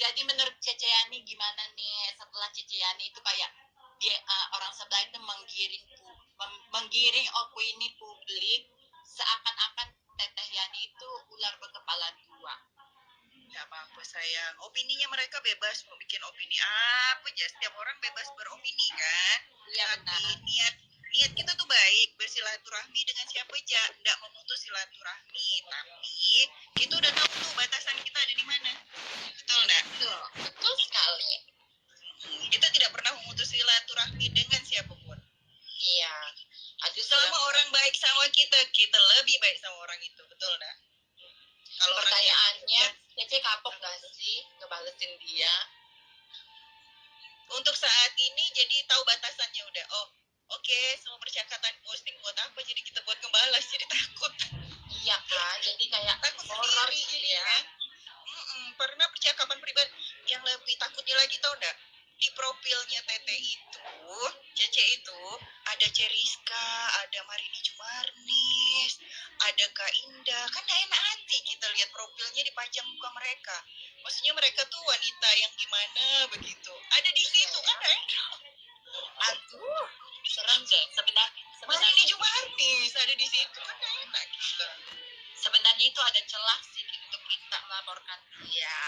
Jadi menurut Cece Yani gimana nih setelah Cece Yani itu kayak dia orang sebelah itu menggiring opini publik seakan-akan Teteh Yani itu ular berkepala dua. Gak apa-apa sayang, opininya mereka bebas mau bikin opini apa aja, setiap orang bebas beropini kan. Iya Tapi benar. niat kita tuh baik, bersilaturahmi dengan siapa aja, nggak memutus silaturahmi, tapi kita udah tahu tuh batasan kita ada di mana, betul nggak? Betul sekali. Kita tidak pernah memutus silaturahmi dengan siapapun. Iya. Aduh, selama orang baik sama kita, kita lebih baik sama orang itu, betul nggak? Kalau pertanyaannya, Cece kapok gak sih ngebalesin dia? Untuk saat ini jadi tahu batasannya udah. Oh, oke, semua percakapan posting buat apa? Jadi kita buat ngebalas, jadi takut. Iya kan, jadi kayak takut horor sendiri ya. Kan? Pernah percakapan pribadi yang lebih takutnya lagi tau nggak? Di profilnya Tete itu, Cece itu, ada Ceriska, ada Marini Jumarnis, ada Kak Indah. Kan gak enak hati kita lihat profilnya dipajang muka mereka. Maksudnya mereka tuh wanita yang gimana begitu. Ada di situ kan gak enak. Aduh, serem sih. Marini Jumarnis ada di situ kan gak enak gitu. Sebenarnya itu ada celah sih untuk kita melaporkan dia.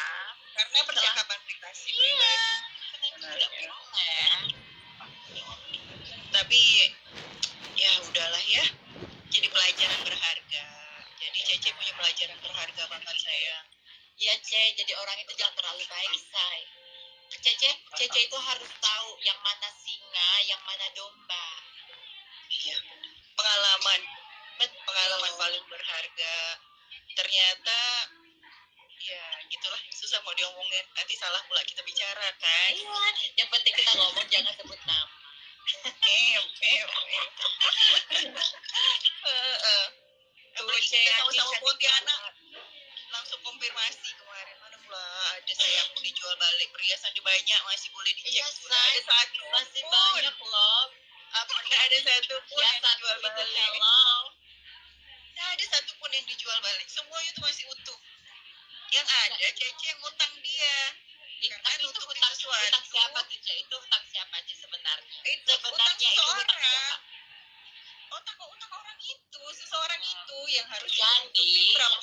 Karena percakapan privasi tidak boleh. Tapi ya udahlah ya, jadi pelajaran berharga. Jadi Cece punya pelajaran berharga banget sayang. Iya Ce, jadi orang itu jangan terlalu baik say. Cece itu harus tahu yang mana singa, yang mana domba. Iya, pengalaman paling berharga. Ternyata ya gitulah, susah mau diomongin, nanti salah pula kita bicara kan. Iya, yang penting kita ngomong jangan sebut nama. Tuh Cek, sama-sama Pontianak langsung konfirmasi kemarin, mana pula ada sayang mau dijual balik, perhiasan banyak masih boleh dicek. Iya, ada satu masih banyak loh. Apakah ada satu pun yang dijual balik? Nggak ada satu pun yang dijual balik, semuanya itu masih utuh. Yang ada Cece ngutang dia. Karena itu hutang siapa tuh Cece? Itu hutang siapa aja sebenarnya? Itu sebenarnya itu hutang siapa? Utang orang itu, seseorang itu yang harus jadi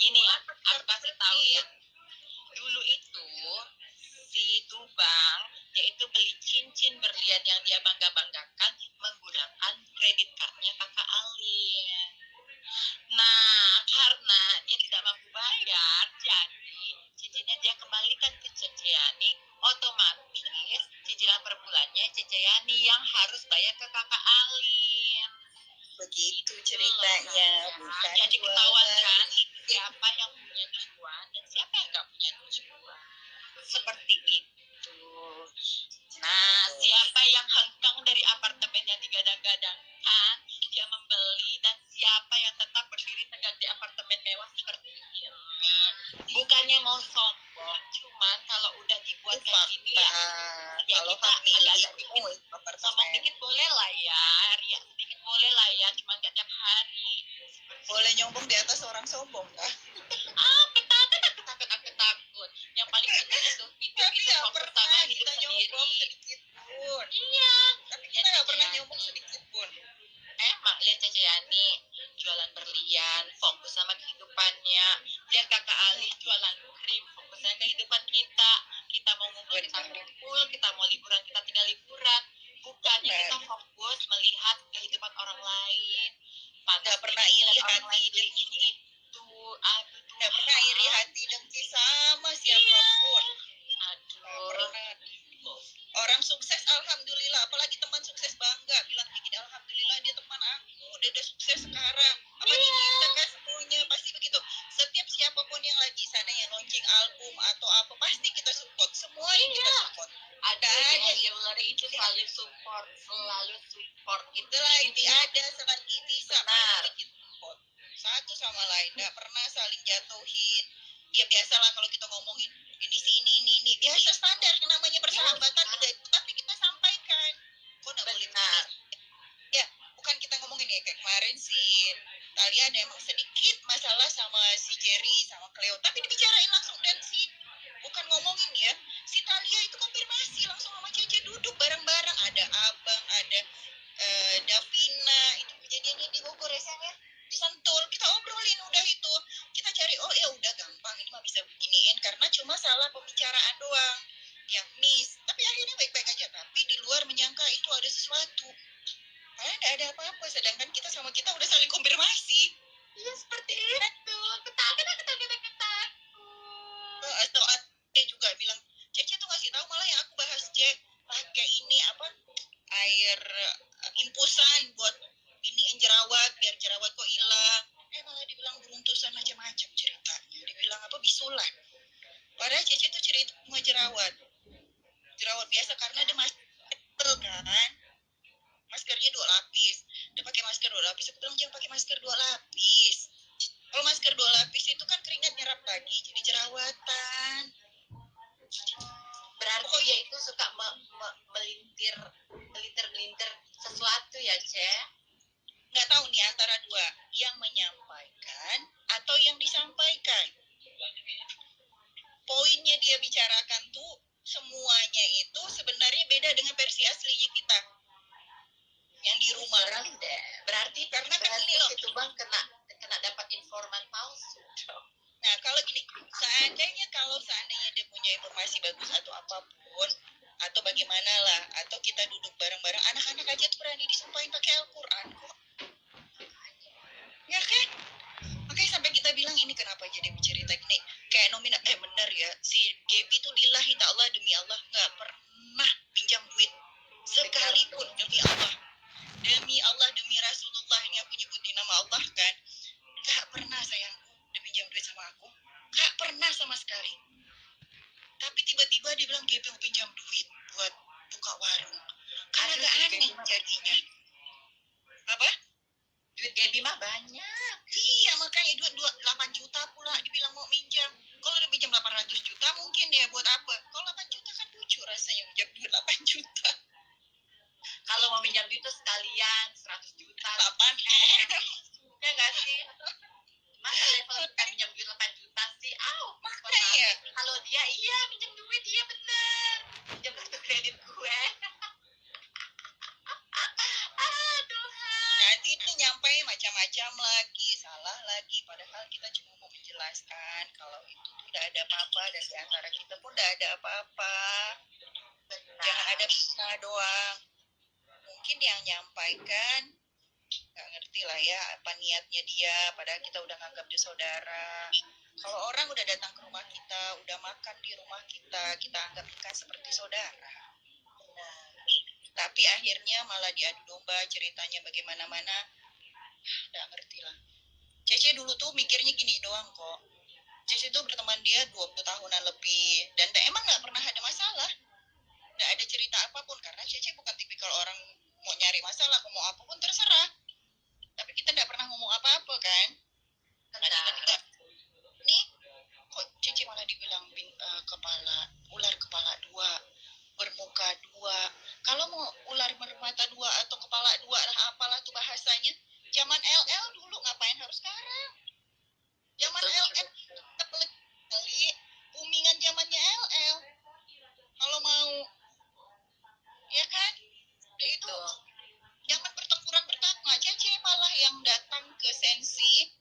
ini ya, aku kasih tahu ya. Dulu itu si Tubang yaitu beli cincin berlian yang dia bangga-banggakan menggunakan kredit cardnya kakak Alin. Nah, karena dia tidak mampu bayar, jadi cincinnya dia kembalikan ke Cece Yani. Otomatis cicilan per bulannya Cece Yani yang harus bayar ke kakak Alin. Begitu ceritanya. Bukan jadi ketahuan kan siapa yang punya cuan dan siapa yang nggak punya cuan. Seperti itu. Nah, siapa yang hengkang dari apartemen yang digadang-gadangkan, dia membeli, dan siapa yang tetap berdiri tegak di apartemen mewah seperti ini. Bukannya mau sombong, cuman kalau udah dibuat kayak gini ya kalau kita agak-agak dikit sombong dikit boleh lah ya, Ria sedikit boleh lah ya, cuma gak tiap hari. Boleh nyombong di atas orang sombong kah? Takut. Yang paling penting itu fokus sama hidup sendiri. Sedikit pun. Iya. Tapi kita nggak pernah nyombong sedikit pun. Mak lihat Cece Yani jualan berlian, fokus sama kehidupannya. Lihat kakak Ali jualan krim, fokusnya kehidupan kita. Kita mau ngumpul kita kumpul, kita mau liburan kita tinggal liburan. Bukannya kita fokus melihat kehidupan orang lain. Nggak pernah iri hati dengki itu. Nggak pernah iri hati dengki sama siapapun. Aduh. Orang sukses alhamdulillah, apalagi teman sukses bangga bilang begini, alhamdulillah dia teman aku udah sukses sekarang. Apalagi kita kan semuanya pasti begitu. Setiap siapapun yang lagi sana yang launching album atau apa pasti kita support, semuanya kita support. Ada jewelry itu selalu support itulah inti ada selagi bisa kita support satu sama lain, nggak pernah saling jatuhin. Ya biasalah kalau kita ngomongin ini sih ini biasa standar namanya persahabatan udah itu, tapi kita sampaikan kok nggak boleh ya, bukan kita ngomongin ya kayak kemarin sih tadi ada emang sedikit masalah sama si Jerry sama Cleo, tapi dibicarain langsung dan si bukan ngomongin ya iniin karena cuma salah pembicaraan doang yang miss, tapi akhirnya baik-baik aja, tapi di luar menyangka itu ada sesuatu, padahal nggak ada apa-apa, sedangkan kita sama kita udah saling konfirmasi. Iya seperti itu. Ketakutan. Atau ada juga bilang Cece tuh ngasih tahu malah yang aku bahas Cek pakai ini apa air infusan buat iniin jerawat biar jerawat kok hilang, malah dibilang beruntusan macam-macam ceritanya, dibilang apa bisulan, padahal Cece tuh cerita cuma jerawat biasa karena ada masker kan, maskernya 2 lapis, dia pakai masker 2 lapis, aku bilang jangan pakai masker 2 lapis, kalau masker 2 lapis itu kan keringat nyerap lagi jadi jerawatan. Berarti dia itu suka melintir sesuatu ya, Cek? Nggak tahu nih antara dua, yang menyampaikan atau yang disampaikan. Poinnya dia bicarakan tuh semuanya itu sebenarnya beda dengan versi aslinya kita yang di rumah. Berarti karena kan ini loh, itu Bang kena dapat informan palsu. Nah kalau gini, kalau seandainya dia punya informasi bagus atau apapun, atau bagaimana lah, atau kita duduk bareng-bareng, anak-anak aja tuh berani disumpahin pakai Al-Quran kok. Ya kan? Makanya sampai kita bilang ini kenapa jadi bercerita gini, kayak nominal, bener ya, si Gaby tuh lillahi ta'ala demi Allah nggak pernah pinjam duit sekalipun, demi Allah, demi Rasulullah, ini aku nyebutin nama Allah kan, nggak pernah sayangku dia pinjam duit sama aku, nggak pernah sama sekali. Tapi tiba-tiba dia bilang Gaby mau pinjam duit buat buka warung, karena agak aneh jadinya. Apa? Duit Gaby mah banyak. Iya makanya duit 8 juta pula dibilang mau minjam. Kalau udah pinjam 800 juta mungkin ya buat apa? Kalau 8 juta kan lucu rasanya minjam duit 8 juta. Kalau mau minjam duit tuh sekalian 100 juta. 8 ya nggak sih? Masa level kita minjam duit 8 juta sih? Makanya. Kalau dia iya minjam duit, iya bener. Minjam kartu kredit gue. Nanti itu nyampe macam-macam lagi, salah lagi. Padahal kita cuma mau menjelaskan kalau itu tuh udah ada apa-apa dan di antara kita pun udah ada apa-apa. Jangan ada fitnah doang. Mungkin yang nyampaikan nggak ngerti lah ya apa niatnya dia. Padahal kita udah nganggap dia saudara. Kalau orang udah datang ke rumah kita, udah makan di rumah kita anggap kan seperti saudara. Tapi akhirnya malah diadu domba ceritanya bagaimana-mana, nggak ngerti lah. Cece dulu tuh mikirnya gini doang kok. Cece tuh berteman dia 20 tahunan lebih dan emang nggak pernah ada masalah, nggak ada cerita apapun karena Cece bukan tipikal orang mau nyari masalah, mau apapun terserah. Tapi kita nggak pernah ngomong apa-apa kan. Nah tiba-tiba nih kok Cece malah dibilang ular kepala 2 bermuka 2. Kalau mau ular bermata 2 atau kepala 2 lah apalah tuh bahasanya. Zaman LL dulu ngapain harus sekarang? Zaman LL kali boomingan zamannya LL. Kalau mau ya kan? Itu zaman pertempuran pertama Cece malah yang datang ke Sensi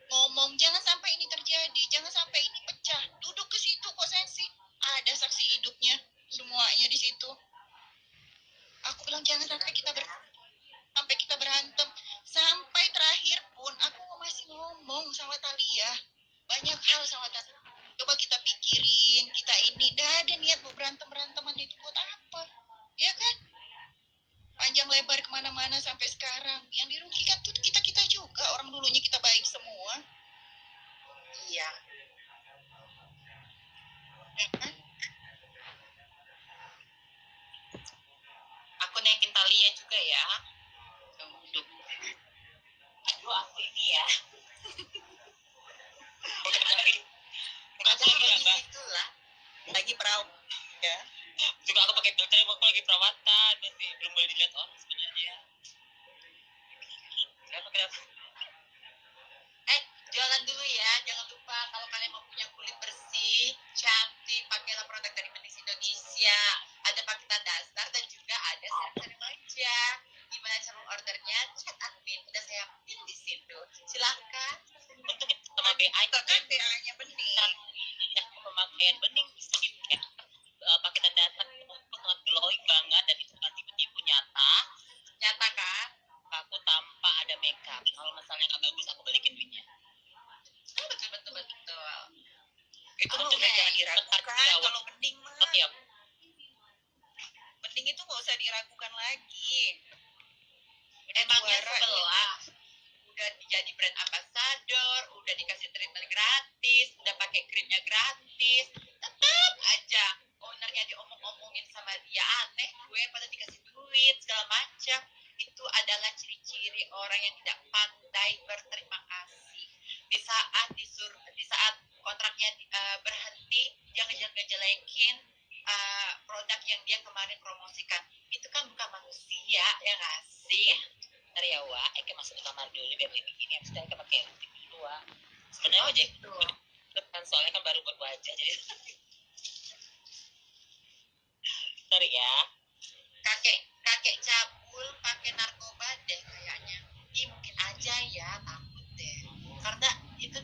ngomong jangan sampai ini terjadi, jangan sampai ini pecah. Duduk ke situ kok Sensi, ada saksi hidupnya semuanya di situ. Aku bilang jangan sampai kita berantem. Sampai terakhir pun aku masih ngomong sama Talia banyak hal sama Talia. Coba kita pikirin, kita ini dah ada niat mau beranteman itu buat apa? Ya kan? Panjang lebar kemana-mana sampai sekarang. Yang dirugikan tuh kita juga. Orang dulunya kita baik semua. Iya. Ya kan? Aku naikin Talia juga ya. Duduk. Aduh aku ini ya. Bukan lagi di situ lah. Lagi perahu ya. juga aku pakai filter, aku lagi perawatan, masih belum boleh dilihat orang sebenarnya. Kenapa? Jualan dulu ya, jangan lupa kalau kalian mau punya kulit bersih, cantik, pakailah produk dari Manis Indonesia. Ada paketan dasar dan juga ada serum remaja. Gimana cara ordernya? Chat admin, udah saya pin di situ. Silahkan. Untuk sama BA Itu kan BA-nya bening. kayak bening skincare paketan dasar itu sangat glowing banget dan itu bukan tipu-tipu nyata kan? aku tanpa ada makeup kalau misalnya nggak bagus aku balikin duitnya Betul. Itu Oh, mah udah oke. jangan diragukan. Tetap Kalau mending mah, setiap mending itu nggak usah diragukan lagi. Udah Emangnya juara, sebelah udah jadi brand ambassador, udah dikasih treatment gratis, udah pakai krimnya gratis, tetap aja ownernya diomong-omongin sama dia aneh, gue pada dikasih duit segala macam. Itu adalah ciri-ciri orang yang tidak pandai berterima kasih. Di saat kontraknya berhenti, dia ngejelekin produk yang dia kemarin promosikan. Itu kan bukan manusia, ya nggak sih? ntar ya Wak, Eke masuk ke kamar dulu biar lebih gini habis itu Eke pakai lipstick dulu Wak sebenarnya aja Gitu. kan soalnya kan baru buat wajah jadi ntar ya kakek cabul pakai narkoba deh kayaknya. Mungkin aja ya, takut deh, karena itu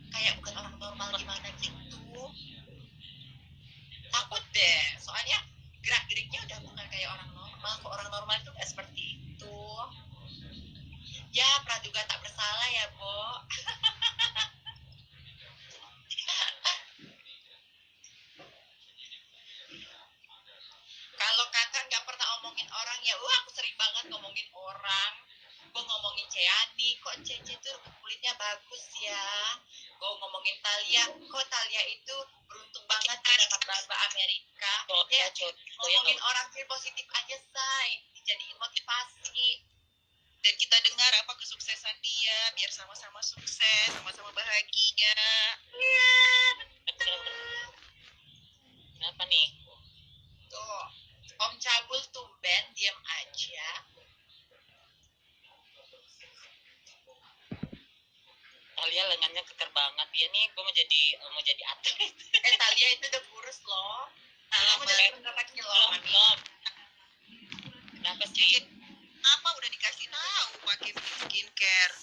kayak bukan orang normal gimana gitu. Takut deh, soalnya gerak geriknya udah bukan kayak orang normal. Kok orang normal itu nggak seperti itu. Ya praduga tak bersalah ya Bo. Kalau kakak nggak pernah ngomongin orang ya, aku sering banget ngomongin orang. Gue ngomongin Ceani, kok Cece tuh kulitnya bagus ya. Gue ngomongin Talia, kok Talia itu beruntung banget ya dapat laba Amerika. Ya, ngomongin orang sih positif aja, say. Dijadiin motivasi. dan kita dengar apa kesuksesan dia, biar sama-sama sukses, sama-sama bahagia. kenapa nih Tuh, Om Cabul tumben diam aja. Talia lengannya keker banget dia nih gue mau jadi atlet Talia itu udah kurus loh. Kamu udah turun berapa kilo? belum kenapa sih Apa udah dikasih tahu pakai skincare?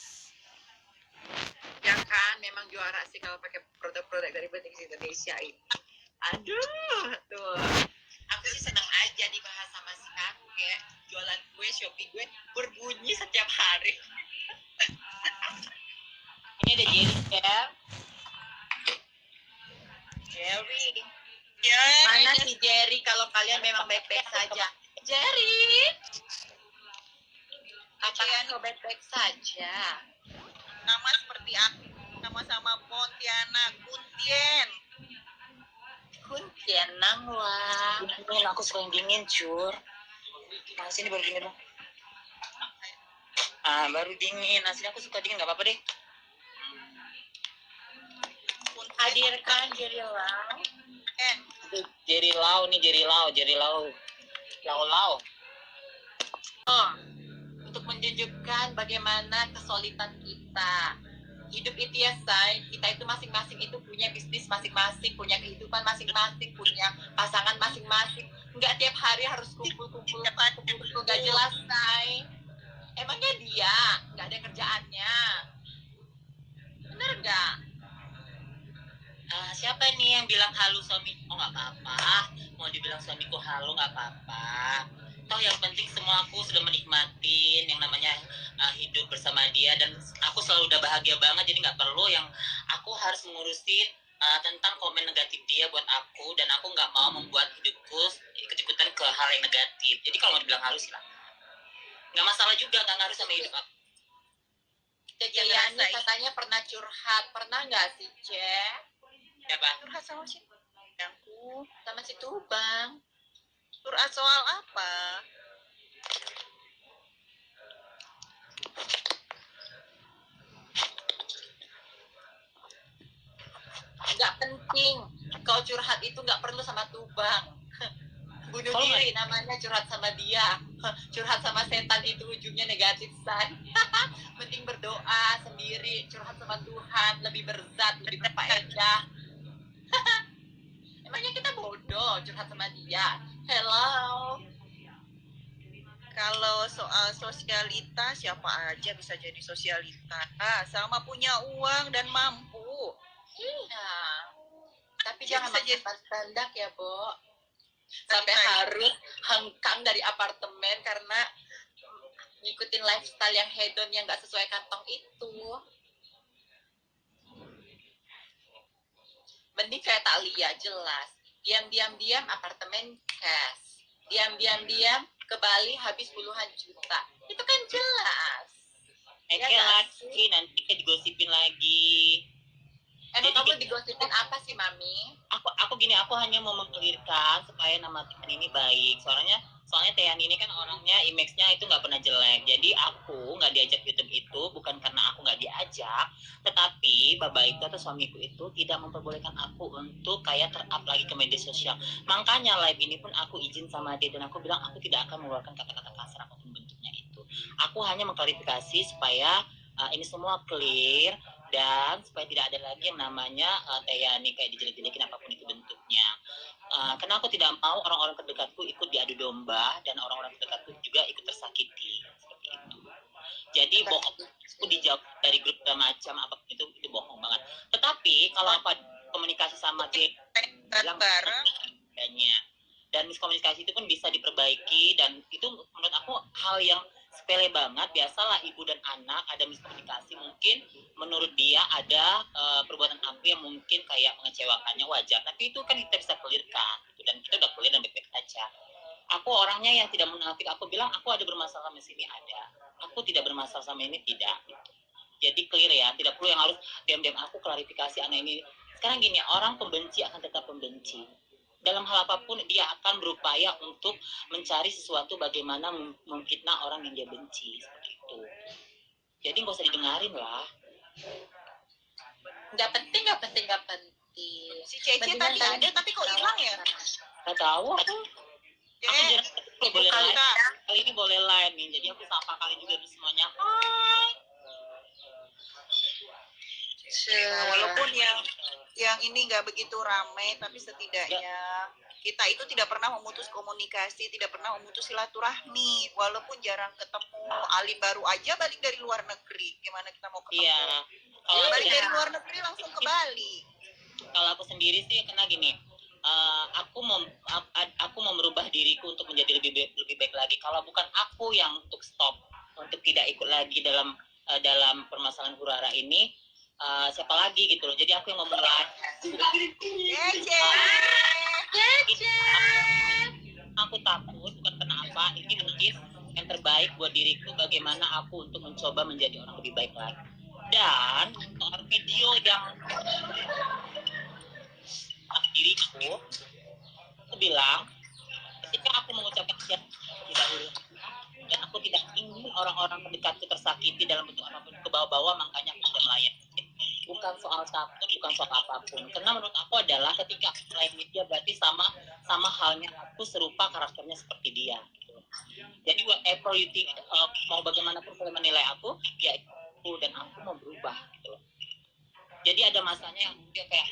Ya kan, memang juara sih kalau pakai produk-produk dari Butik Indonesia ini. Aduh, tuh. Aku sih senang aja dibahas sama si kakek. Jualan gue, Shopee gue berbunyi setiap hari. ini ada Jerry ya Jerry. Ya, Mana si Jerry kalau kalian memang baik-baik saja? Jerry. Apakah kau baik-baik saja? nama seperti aku, sama-sama Pontianak, Kuntien. Kuntienang wah. dingin aku suka yang dingin cur nah sini baru dingin baru dingin asli aku suka dingin nggak apa-apa deh Hadirkan Jerry Lau. Jerry Lau nih Jerry Lau Oh, untuk menunjukkan bagaimana kesolidan kita. Hidup itu ya, say. Kita itu masing-masing itu punya bisnis masing-masing, punya kehidupan masing-masing, punya pasangan masing-masing. Enggak tiap hari harus kumpul-kumpul gak jelas, say. Emangnya dia nggak ada kerjaannya? Bener nggak? siapa nih yang bilang halu suami oh nggak apa-apa mau dibilang suamiku halu nggak apa-apa toh yang penting semua aku sudah menikmatin yang namanya hidup bersama dia dan aku selalu udah bahagia banget jadi nggak perlu yang aku harus mengurusin tentang komen negatif dia buat aku dan aku nggak mau membuat hidupku ikut-ikutan ke hal yang negatif jadi kalau mau dibilang halus silahkan nggak masalah juga nggak ngaruh sama hidup aku Cece ini katanya pernah curhat, pernah nggak sih, Ce? siapa Curhat sama siapa? Aku. Sama si Tubang. Curhat soal apa? Nggak penting. Kalau curhat itu nggak perlu sama Tubang. Bunuh diri namanya curhat sama dia. Curhat sama setan itu ujungnya negatif, say. Mending berdoa sendiri, curhat sama Tuhan, lebih berzat, lebih berfaedah. Emangnya kita bodoh curhat sama dia? Hello. Kalau soal sosialita, siapa aja bisa jadi sosialita. Sama punya uang dan mampu. Iya. Tapi Tapi Jadi jangan saja- maksakan kehendak ya, Bo. Sampai Tadi. harus hengkang dari apartemen karena ngikutin lifestyle yang hedon yang gak sesuai kantong itu. Mending kayak Thalia, jelas. Diam apartemen cash. Diam ke Bali habis puluhan juta. Itu kan jelas. Ya Oke nggak lagi, nanti kita digosipin lagi. Emang Jadi kamu gini, digosipin apa sih, Mami? aku gini, aku hanya mau mengklirkan supaya nama Tian ini baik. Soalnya Tian ini kan orangnya image-nya itu nggak pernah jelek. Jadi aku nggak diajak YouTube itu bukan karena aku nggak diajak, tetapi bapak itu atau suamiku itu tidak memperbolehkan aku untuk kayak ter-up lagi ke media sosial. Makanya live ini pun aku izin sama dia dan aku bilang aku tidak akan mengeluarkan kata-kata kasar apapun bentuknya itu. Aku hanya mengklarifikasi supaya ini semua clear dan supaya tidak ada lagi yang namanya Tayani kayak dijelek-jelekin apapun itu bentuknya. Karena aku tidak mau orang-orang terdekatku ikut diadu domba dan orang-orang terdekatku juga ikut tersakiti seperti itu. Jadi bohong aku dijawab dari grup macam apapun itu bohong banget. Tetapi kalau aku komunikasi sama dia bilang bareng dan miskomunikasi itu pun bisa diperbaiki dan itu menurut aku hal yang sepele banget. Biasalah ibu dan anak ada miskomunikasi, mungkin menurut dia ada perbuatan aku yang mungkin kayak mengecewakannya, wajar, tapi itu kan kita bisa clearkan gitu. Dan kita udah clear dan baik-baik aja. Aku orangnya yang tidak munafik, aku bilang aku ada bermasalah sama sini, ada, aku tidak bermasalah sama ini, tidak gitu. Jadi clear ya, tidak perlu yang harus diam-diam aku klarifikasi anak ini. Sekarang gini, orang pembenci akan tetap membenci dalam hal apapun. Dia akan berupaya untuk mencari sesuatu bagaimana memfitnah orang yang dia benci seperti itu. Jadi nggak usah didengarin lah. Nggak penting. si Cece Mendingan tadi kalian ada tapi kok hilang ya? Nggak tahu aku jarang boleh bukan, live. Kak. Kali ini boleh live nih, jadi aku sapa kalian juga semuanya. Hai. Nah, walaupun yang ini nggak begitu ramai, tapi setidaknya kita itu tidak pernah memutus komunikasi, tidak pernah memutus silaturahmi, walaupun jarang ketemu. Alim baru aja balik dari luar negeri, gimana kita mau ketemu? Iya. Kalau Balik dari luar negeri langsung ke Bali. kalau aku sendiri sih kena gini, aku mau merubah diriku untuk menjadi lebih baik lagi. Kalau bukan aku yang untuk stop, untuk tidak ikut lagi dalam permasalahan huru-hara ini, siapa lagi gitu loh. Jadi aku yang memulai. Cece. Aku takut bukan karena apa, ini mungkin yang terbaik buat diriku, bagaimana aku untuk mencoba menjadi orang lebih baik lagi. Dan soal video yang diriku, aku bilang ketika aku mengucapkan tidak dulu, dan aku tidak ingin orang-orang terdekatku tersakiti dalam bentuk apapun ke bawah-bawah, makanya aku sudah melayani. Bukan soal takut, bukan soal apapun. Karena menurut aku adalah ketika aku melayani dia berarti sama halnya aku serupa karakternya seperti dia. Gitu. Jadi whatever you think, mau bagaimanapun kalian menilai aku, ya itu, dan aku mau berubah gitu loh. Jadi ada masanya yang dia kayak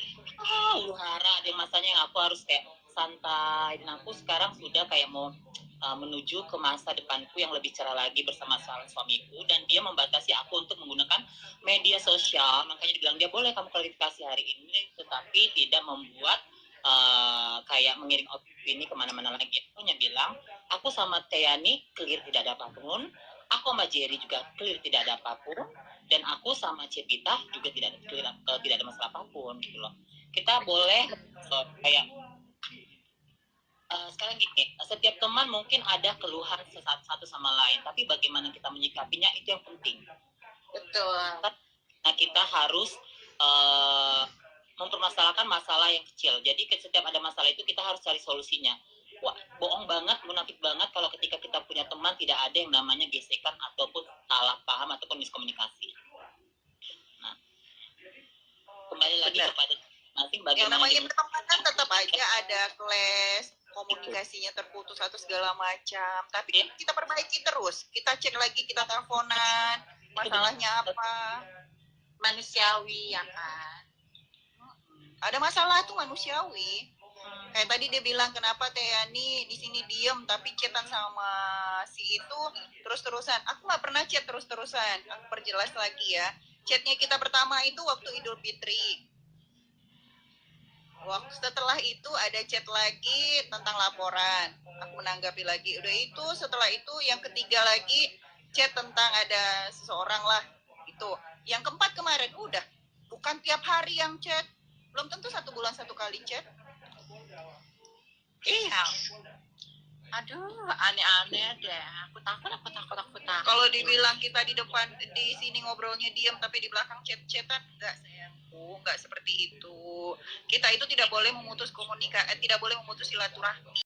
huru-hara, ada masanya yang aku harus kayak santai, dan aku sekarang sudah kayak mau menuju ke masa depanku yang lebih cerah lagi bersama suamiku, dan dia membatasi aku untuk menggunakan media sosial. Makanya dibilang dia boleh kamu klarifikasi hari ini, tetapi tidak membuat kayak mengiring opini kemana-mana lagi. Aku hanya bilang aku sama Tayani clear, tidak ada apapun. Aku sama Jerry juga clear, tidak ada apapun. Dan aku sama Cipita juga tidak ada masalah apapun gitu loh. Kita boleh kayak sekarang gini, setiap teman mungkin ada keluhan satu sama lain, tapi bagaimana kita menyikapinya itu yang penting. Betul. Nah, kita harus mempermasalahkan masalah yang kecil. Jadi setiap ada masalah itu kita harus cari solusinya. Wah, bohong banget, munafik banget kalau ketika kita punya teman tidak ada yang namanya gesekan ataupun salah paham ataupun miskomunikasi. Nah, kembali lagi kepada masing bagaimana yang namanya pertemanan tetap aja ada clash, komunikasinya terputus atau segala macam, tapi kita perbaiki terus, kita cek lagi, kita teleponan, masalahnya apa, Manusiawi ya kan. ada masalah tuh manusiawi. Kayak tadi dia bilang kenapa Tayani di sini diem tapi chatan sama si itu terus-terusan. Aku nggak pernah chat terus-terusan. Aku perjelas lagi ya. Chatnya kita pertama itu waktu Idul Fitri. Setelah itu ada chat lagi tentang laporan. Aku menanggapi lagi. Udah itu, setelah itu yang ketiga lagi chat tentang ada seseorang lah. Itu. Yang keempat kemarin udah. Bukan tiap hari yang chat. Belum tentu 1 bulan 1 kali chat. Iya. Aduh, aneh-aneh deh. Aku takut. Kalau dibilang kita di depan di sini ngobrolnya diam tapi di belakang chat-chatan, enggak sayangku, enggak seperti itu. Kita itu tidak boleh memutus tidak boleh memutus silaturahmi.